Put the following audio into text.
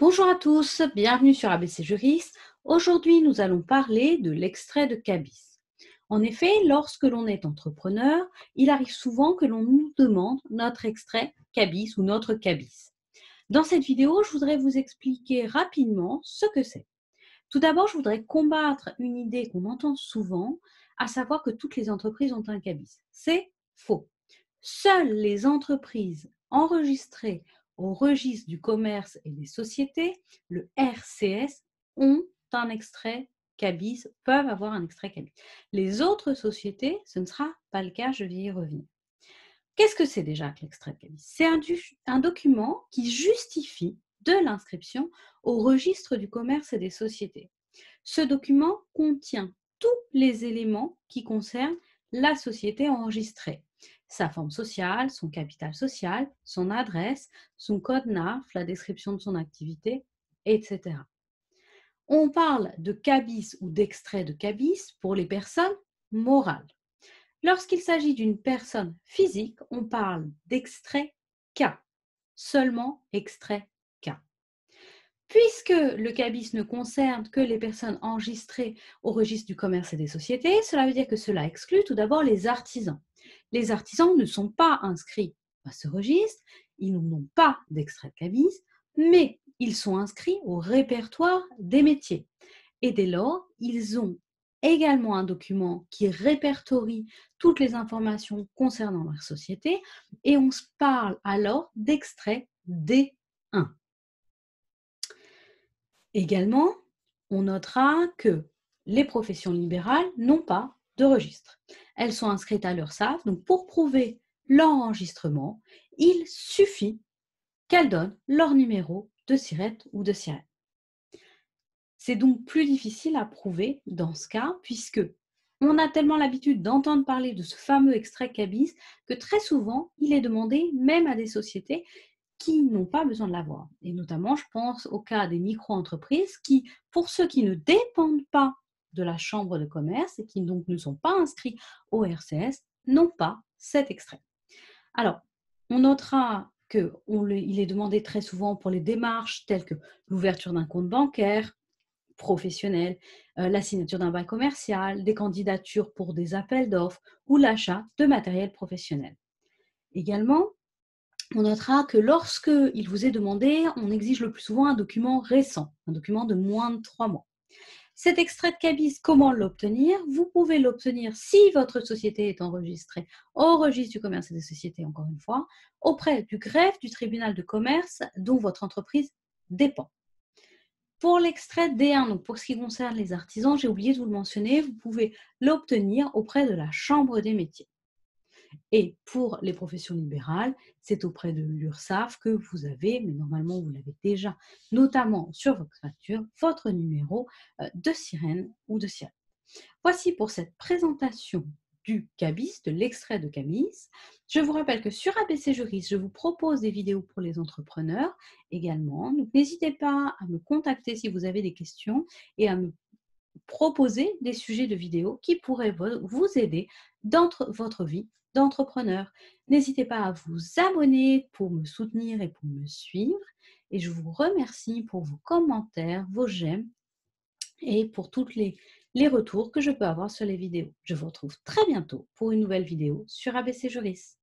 Bonjour à tous, bienvenue sur ABC Juriste. Aujourd'hui, nous allons parler de l'extrait de cabis. En effet, lorsque l'on est entrepreneur, il arrive souvent que l'on nous demande notre extrait cabis ou notre cabis. Dans cette vidéo, je voudrais vous expliquer rapidement ce que c'est. Tout d'abord, je voudrais combattre une idée qu'on entend souvent, à savoir que toutes les entreprises ont un cabis. C'est faux. Seules les entreprises enregistrées au registre du commerce et des sociétés, le RCS, ont un extrait cabis, peuvent avoir un extrait cabis. Les autres sociétés, ce ne sera pas le cas, je vais y revenir. Qu'est-ce que c'est déjà que l'extrait de cabis? C'est un document qui justifie de l'inscription au registre du commerce et des sociétés. Ce document contient tous les éléments qui concernent la société enregistrée. Sa forme sociale, son capital social, son adresse, son code NAF, la description de son activité, etc. On parle de cabis ou d'extrait de cabis pour les personnes morales. Lorsqu'il s'agit d'une personne physique, on parle d'extrait K, seulement extrait K. Puisque le cabis ne concerne que les personnes enregistrées au registre du commerce et des sociétés, cela veut dire que cela exclut tout d'abord les artisans. Les artisans ne sont pas inscrits à ce registre, ils n'ont pas d'extrait de cabis, mais ils sont inscrits au répertoire des métiers. Et dès lors, ils ont également un document qui répertorie toutes les informations concernant leur société et on se parle alors d'extrait D1. Également, on notera que les professions libérales n'ont pas de registre. Elles sont inscrites à l'URSSAF, donc pour prouver leur enregistrement, il suffit qu'elles donnent leur numéro de SIRET ou de SIRET. C'est donc plus difficile à prouver dans ce cas, puisque on a tellement l'habitude d'entendre parler de ce fameux extrait cabis que très souvent, il est demandé même à des sociétés qui n'ont pas besoin de l'avoir. Et notamment, je pense au cas des micro-entreprises qui, pour ceux qui ne dépendent pas de la chambre de commerce et qui donc ne sont pas inscrits au RCS, n'ont pas cet extrait. Alors, on notera qu'il est demandé très souvent pour les démarches telles que l'ouverture d'un compte bancaire professionnel, la signature d'un bail commercial, des candidatures pour des appels d'offres ou l'achat de matériel professionnel. Également, on notera que lorsqu'il vous est demandé, on exige le plus souvent un document récent, un document de moins de 3 mois. Cet extrait de cabis, comment l'obtenir? Vous pouvez l'obtenir si votre société est enregistrée au registre du commerce et des sociétés, encore une fois, auprès du greffe du tribunal de commerce dont votre entreprise dépend. Pour l'extrait D1, donc pour ce qui concerne les artisans, j'ai oublié de vous le mentionner, vous pouvez l'obtenir auprès de la Chambre des métiers. Et pour les professions libérales, c'est auprès de l'URSSAF que vous avez, mais normalement vous l'avez déjà, notamment sur votre facture, votre numéro de sirène ou de sirène. Voici pour cette présentation du cabis, de l'extrait de cabis. Je vous rappelle que sur ABC Juriste, je vous propose des vidéos pour les entrepreneurs également. Donc n'hésitez pas à me contacter si vous avez des questions et à me proposer des sujets de vidéos qui pourraient vous aider dans votre vie d'entrepreneur. N'hésitez pas à vous abonner pour me soutenir et pour me suivre. Et je vous remercie pour vos commentaires, vos j'aime et pour tous les retours que je peux avoir sur les vidéos. Je vous retrouve très bientôt pour une nouvelle vidéo sur ABC Juriste.